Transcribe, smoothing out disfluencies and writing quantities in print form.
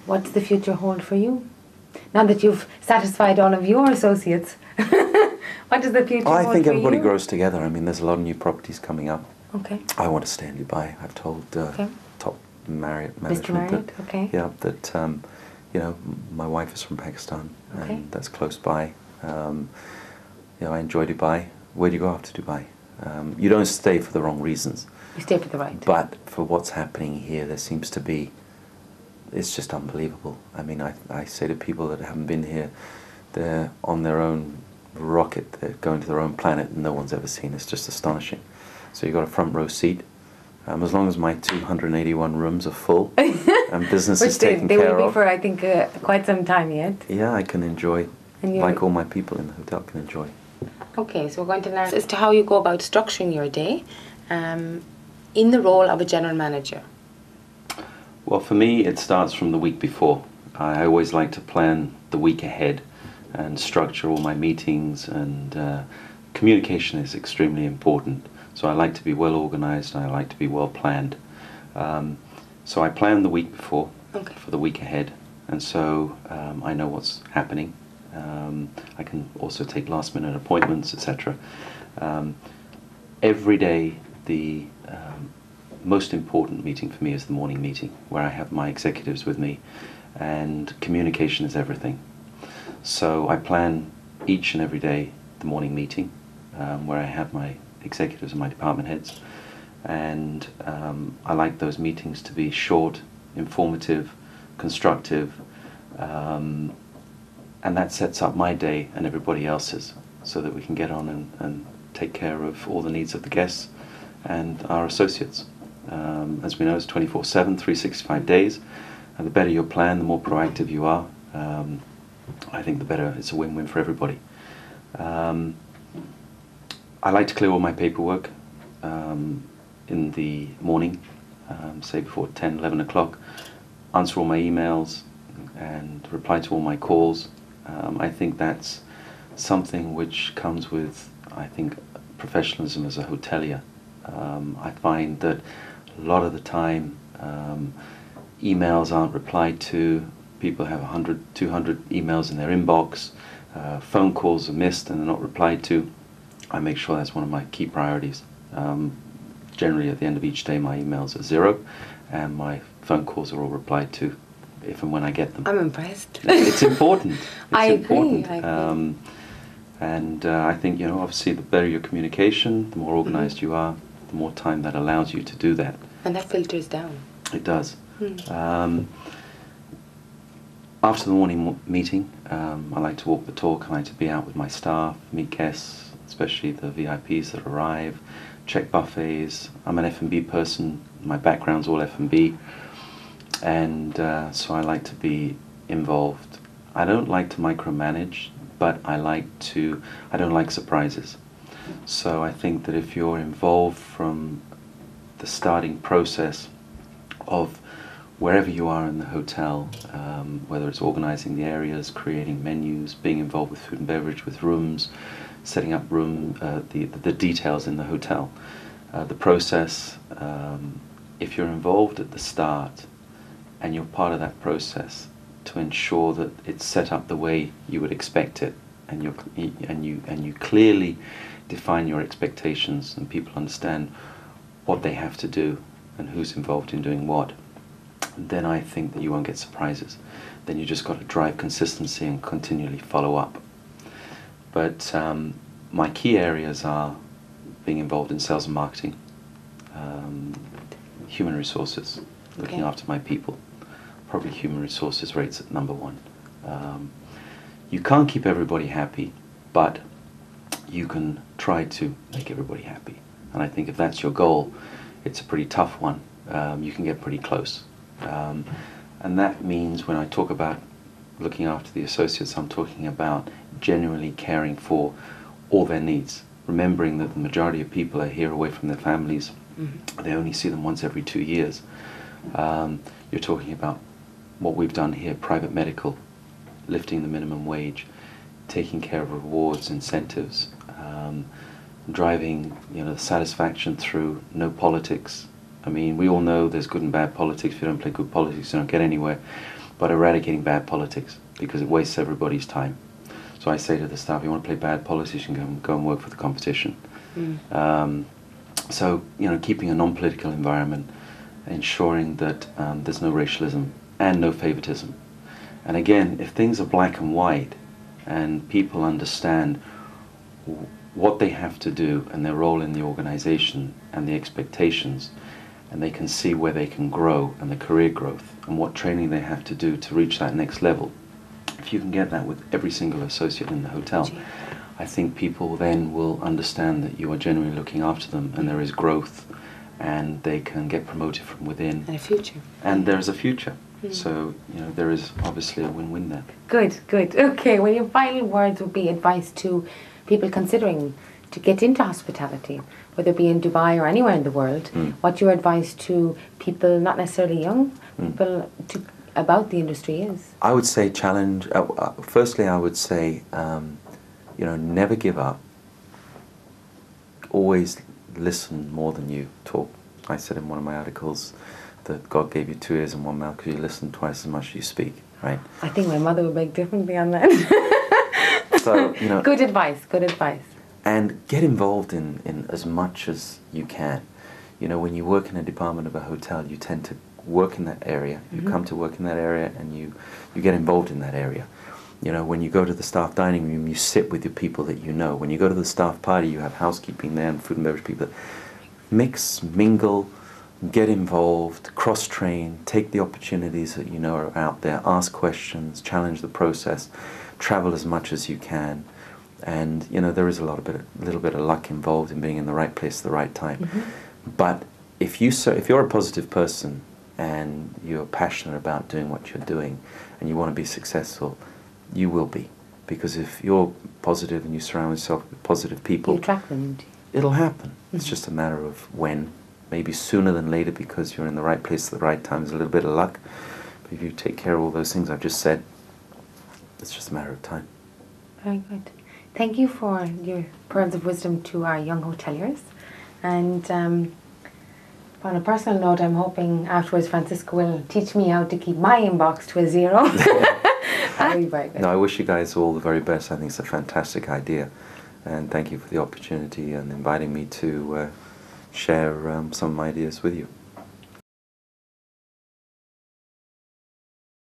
What's the future hold for you? Now that you've satisfied all of your associates, what does the future hold for you? I think everybody grows together. I mean, there's a lot of new properties coming up. Okay. I want to stay in Dubai. I've told top Marriott management that you know, my wife is from Pakistan, and that's close by. You know, I enjoy Dubai. Where do you go after Dubai? You don't stay for the wrong reasons. You stay for the right. But for what's happening here, there seems to be, it's just unbelievable. I mean, I say to people that haven't been here, they're on their own rocket, they're going to their own planet no one's ever seen. It's just astonishing. So you've got a front row seat. As long as my 281 rooms are full and business is taken care of. They will be for, I think, quite some time yet. Yeah, I can enjoy, like all my people in the hotel can enjoy. Okay, so we're going to learn as to how you go about structuring your day in the role of a general manager. Well, for me, it starts from the week before. I always like to plan the week ahead and structure all my meetings, and communication is extremely important. So I like to be well organized, and I like to be well planned. So I plan the week before for the week ahead, and so I know what's happening. I can also take last minute appointments, etc. Every day, the most important meeting for me is the morning meeting, where I have my executives with me, and communication is everything. So I plan each and every day the morning meeting, where I have my executives and my department heads, and I like those meetings to be short, informative, constructive, and that sets up my day and everybody else's, so that we can get on and take care of all the needs of the guests and our associates. As we know, it's 24/7, 365 days, and the better your plan, the more proactive you are, I think the better. It's a win-win for everybody. I like to clear all my paperwork in the morning, say before 10, 11 o'clock, answer all my emails and reply to all my calls. I think that's something which comes with, I think, professionalism as a hotelier. I find that a lot of the time emails aren't replied to, people have 100, 200 emails in their inbox, phone calls are missed and they're not replied to. I make sure that's one of my key priorities. Generally at the end of each day my emails are 0 and my phone calls are all replied to if and when I get them. I'm impressed. It's important. It's I important. agree. And I think, you know, obviously the better your communication, the more organized you are, the more time that allows you to do that. And that filters down. It does. After the morning meeting, I like to walk the talk. I like to be out with my staff, meet guests, especially the VIPs that arrive, check buffets. I'm an F&B person. My background's all F&B. And so I like to be involved. I don't like to micromanage, but I don't like surprises. So I think that if you're involved from the starting process of wherever you are in the hotel, whether it's organizing the areas, creating menus, being involved with food and beverage, with rooms, setting up the details in the hotel, the process, if you're involved at the start and you're part of that process to ensure that it's set up the way you would expect it, and you clearly define your expectations and people understand what they have to do and who's involved in doing what, then I think that you won't get surprises. Then you just got to drive consistency and continually follow up. But my key areas are being involved in sales and marketing, human resources, looking after my people. Probably human resources rates at #1. You can't keep everybody happy, but you can try to make everybody happy. And I think if that's your goal, it's a pretty tough one. You can get pretty close. And that means when I talk about looking after the associates, I'm talking about genuinely caring for all their needs, remembering that the majority of people are here away from their families. They only see them once every 2 years. You're talking about what we've done here, private medical, lifting the minimum wage, taking care of rewards, incentives, driving the satisfaction through no politics, I mean, we all know there's good and bad politics. If you don't play good politics, you don't get anywhere. But eradicating bad politics, because it wastes everybody's time. So I say to the staff, you want to play bad politics, you can go and work for the competition. So, you know, keeping a non-political environment, ensuring that there's no racialism and no favoritism. And again, if things are black and white and people understand what they have to do and their role in the organization and the expectations, and they can see where they can grow and the career growth and what training they have to do to reach that next level, if you can get that with every single associate in the hotel, I think people then will understand that you are genuinely looking after them and there is growth and they can get promoted from within. And a future. And there's a future. So, you know, there is obviously a win-win there. Good, good. Okay, well, your final words would be advice to people considering to get into hospitality, whether it be in Dubai or anywhere in the world. What your advice to people, not necessarily young, people about the industry is? I would say challenge. Firstly, I would say, you know, never give up. Always listen more than you talk. I said in one of my articles that God gave you 2 ears and 1 mouth because you listen twice as much as you speak, right? I think my mother would make differently on that. So, you know, good advice, good advice. And get involved in as much as you can. You know, when you work in a department of a hotel, you tend to work in that area. You come to work in that area and you get involved in that area. You know, when you go to the staff dining room, you sit with your people that you know. When you go to the staff party, you have housekeeping there and food and beverage people. Mix, mingle, get involved, cross-train, take the opportunities that you know are out there, ask questions, challenge the process, travel as much as you can. And, you know, there is a little bit of luck involved in being in the right place at the right time. But if you're a positive person and you're passionate about doing what you're doing and you want to be successful, you will be. Because if you're positive and you surround yourself with positive people, You attract them. it'll happen. It's just a matter of when. Maybe sooner than later because you're in the right place at the right time. There's a little bit of luck. But if you take care of all those things I've just said, it's just a matter of time. Very good. Thank you for your pearls of wisdom to our young hoteliers. And on a personal note, I'm hoping afterwards Francisco will teach me how to keep my inbox to a 0. That'll be very good. No, I wish you guys all the very best. I think it's a fantastic idea. And thank you for the opportunity and inviting me to share some ideas with you.